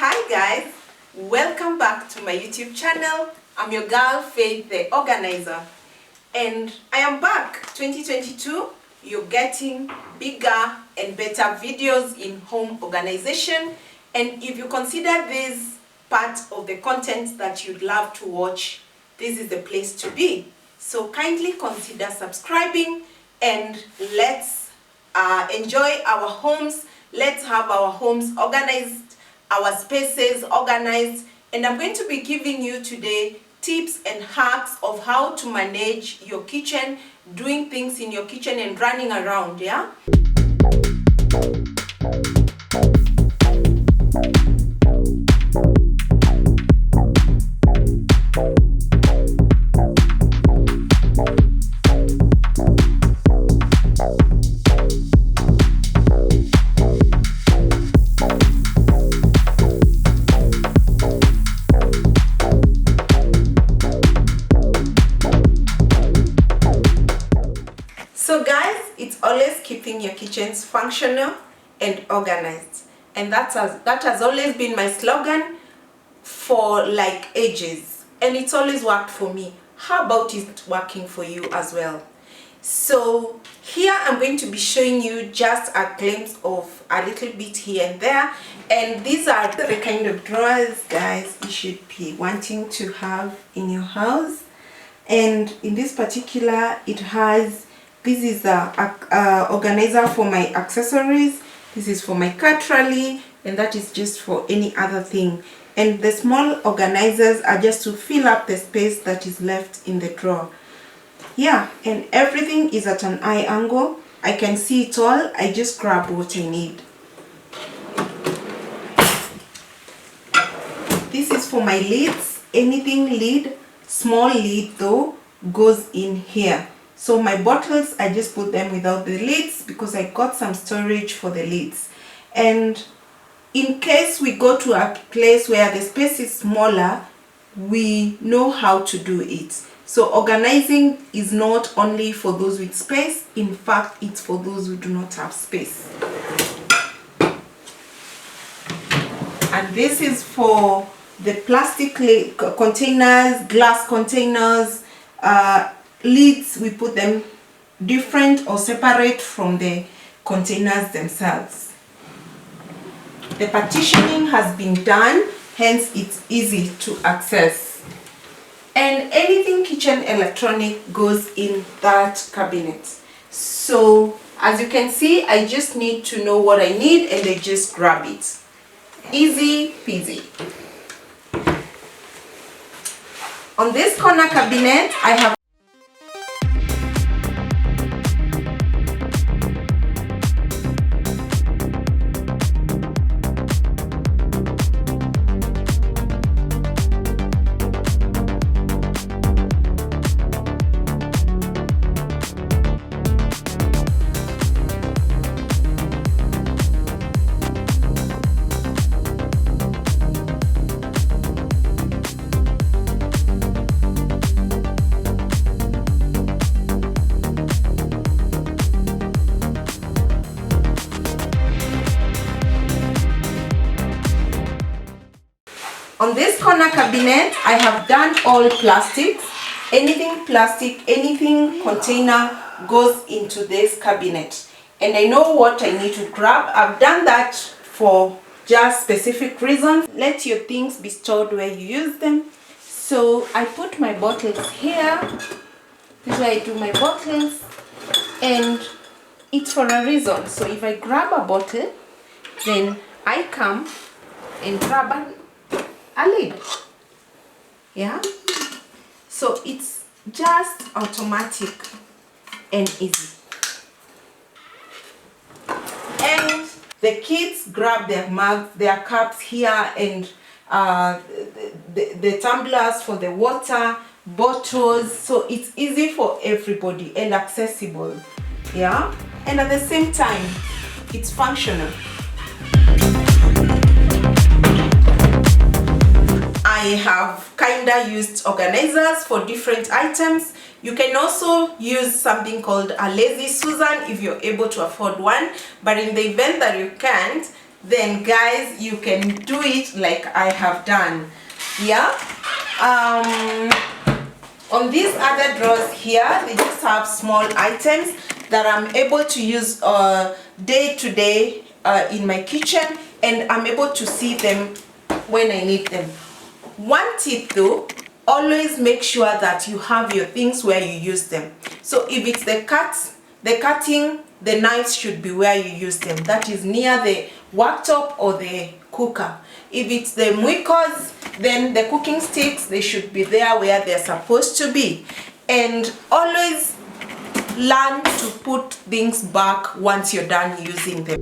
Hi guys, welcome back to my YouTube channel. I'm your girl Faith the Organizer, and I am back. 2022, you're getting bigger and better videos in home organization, and if you consider this part of the content that you'd love to watch, this is the place to be. So kindly consider subscribing and let's enjoy our homes. Let's have our homes organized, our spaces organized, and I'm going to be giving you today tips and hacks of how to manage your kitchen, doing things in your kitchen and running around, yeah? So guys, it's always keeping your kitchens functional and organized, and that has always been my slogan for like ages, and it's always worked for me. How about it working for you as well? So here I'm going to be showing you just a glimpse of a little bit here and there, and these are the kind of drawers, guys, you should be wanting to have in your house. And in this particular, it has, this is a organizer for my accessories, this is for my cutlery, and that is just for any other thing. And the small organizers are just to fill up the space that is left in the drawer. Yeah, and everything is at an eye angle. I can see it all. I just grab what I need. This is for my lids. Anything lid, small lid though, goes in here. So my bottles, I just put them without the lids because I got some storage for the lids. And in case we go to a place where the space is smaller, we know how to do it. So organizing is not only for those with space, in fact, it's for those who do not have space. And this is for the plastic containers, glass containers, lids. We put them different or separate from the containers themselves. The partitioning has been done, hence it's easy to access. And anything kitchen electronic goes in that cabinet. So as you can see, I just need to know what I need and I just grab it. Easy peasy. On this corner cabinet, I have on this corner cabinet, I have done all plastics. Anything plastic, anything container goes into this cabinet. And I know what I need to grab. I've done that for just specific reasons. Let your things be stored where you use them. So I put my bottles here. This is where I do my bottles. And it's for a reason. So if I grab a bottle, then I come and grab a lid. Yeah, so it's just automatic and easy. And the kids grab their mugs, their cups here, and the tumblers for the water, bottles. So it's easy for everybody and accessible. Yeah, and at the same time, it's functional. I have kinda used organizers for different items. You can also use something called a Lazy Susan if you're able to afford one, but in the event that you can't, then guys, you can do it like I have done. Yeah. On these other drawers here, they just have small items that I'm able to use day to day in my kitchen, and I'm able to see them when I need them. One tip though, always make sure that you have your things where you use them. So if it's the cutting, the knives should be where you use them. That is near the worktop or the cooker. If it's the mwikos, then the cooking sticks, they should be there where they're supposed to be. And always learn to put things back once you're done using them.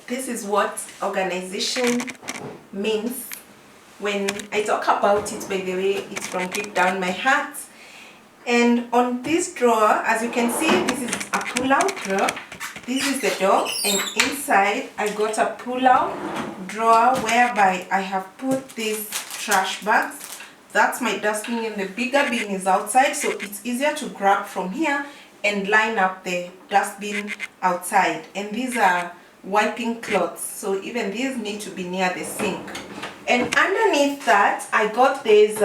This is what organization means. When I talk about it, by the way, it's from deep down my heart. And on this drawer, as you can see, this is a pull-out drawer. This is the door, and inside I got a pull-out drawer whereby I have put these trash bags. That's my dustbin, and the bigger bin is outside, so it's easier to grab from here and line up the dustbin outside. And these are wiping cloths, so even these need to be near the sink. And underneath that, I got this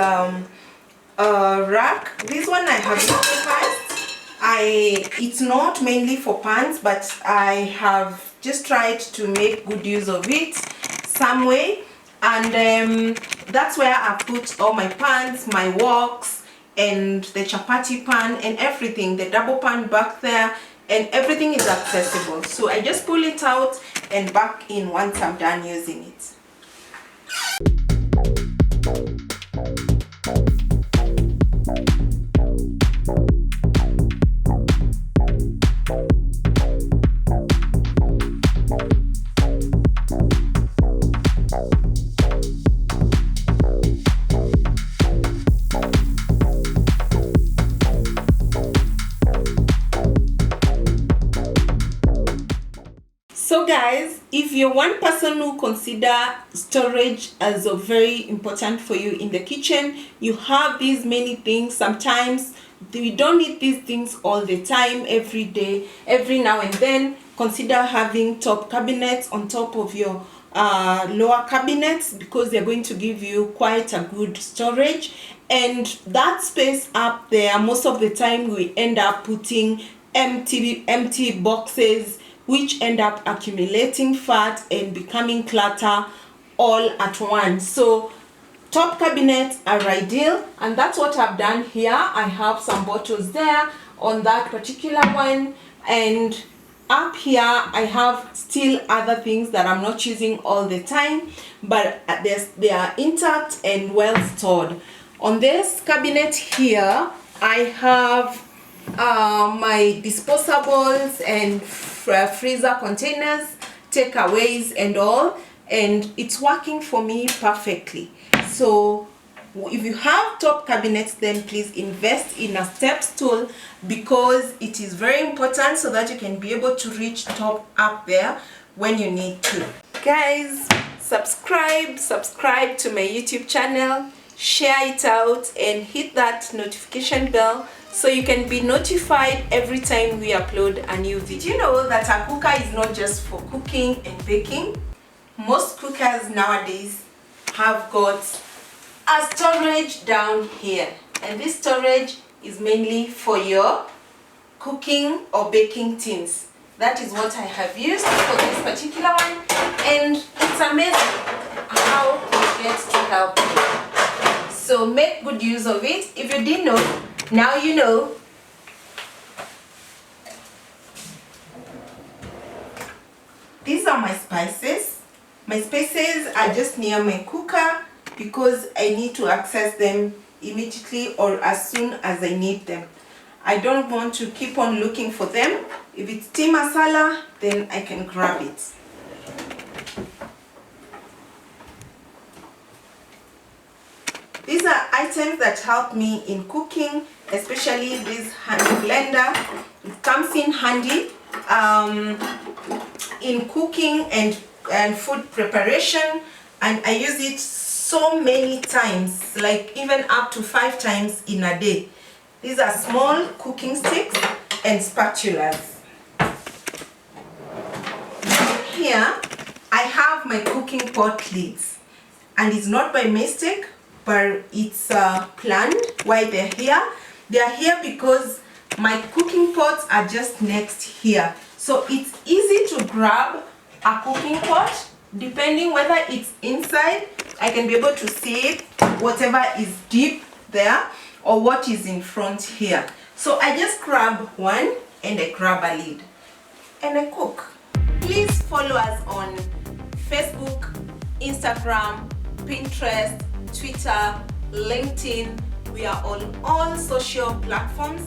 rack. This one I have utilized. It's not mainly for pants, but I have just tried to make good use of it some way. And that's where I put all my pans, my woks, and the chapati pan and everything, the double pan back there, and everything is accessible. So I just pull it out and back in once I'm done using it. So guys, if you're one person who consider storage as a very important for you in the kitchen, you have these many things. Sometimes you don't need these things all the time, every day, every now and then. Consider having top cabinets on top of your lower cabinets, because they're going to give you quite a good storage. And that space up there, most of the time we end up putting empty boxes, which end up accumulating fat and becoming clutter all at once. So top cabinets are ideal, and that's what I've done here. I have some bottles there on that particular one, and up here I have still other things that I'm not using all the time, but they are intact and well stored. On this cabinet here I have my disposables and freezer containers, takeaways and all, and it's working for me perfectly. So if you have top cabinets, then please invest in a step stool, because it is very important so that you can be able to reach top up there when you need to. Guys, subscribe to my YouTube channel, share it out, and hit that notification bell so you can be notified every time we upload a new video. Did you know that a cooker is not just for cooking and baking? Most cookers nowadays have got a storage down here, and this storage is mainly for your cooking or baking tins. That is what I have used for this particular one, and it's amazing how it gets to help you. So make good use of it. If you didn't know, now you know. These are my spices. My spices are just near my cooker because I need to access them immediately or as soon as I need them. I don't want to keep on looking for them. If it's tea masala, then I can grab it. These are items that help me in cooking, especially this hand blender. It comes in handy in cooking and food preparation, and I use it so many times, like even up to 5 times in a day. These are small cooking sticks and spatulas. Here I have my cooking pot lids, and it's not by mistake, but it's planned why they're here. They're here because my cooking pots are just next here, so it's easy to grab a cooking pot. Depending whether it's inside, I can be able to see it, whatever is deep there or what is in front here. So I just grab one and I grab a lid and I cook. Please follow us on Facebook, Instagram, Pinterest, Twitter, LinkedIn. We are on all social platforms.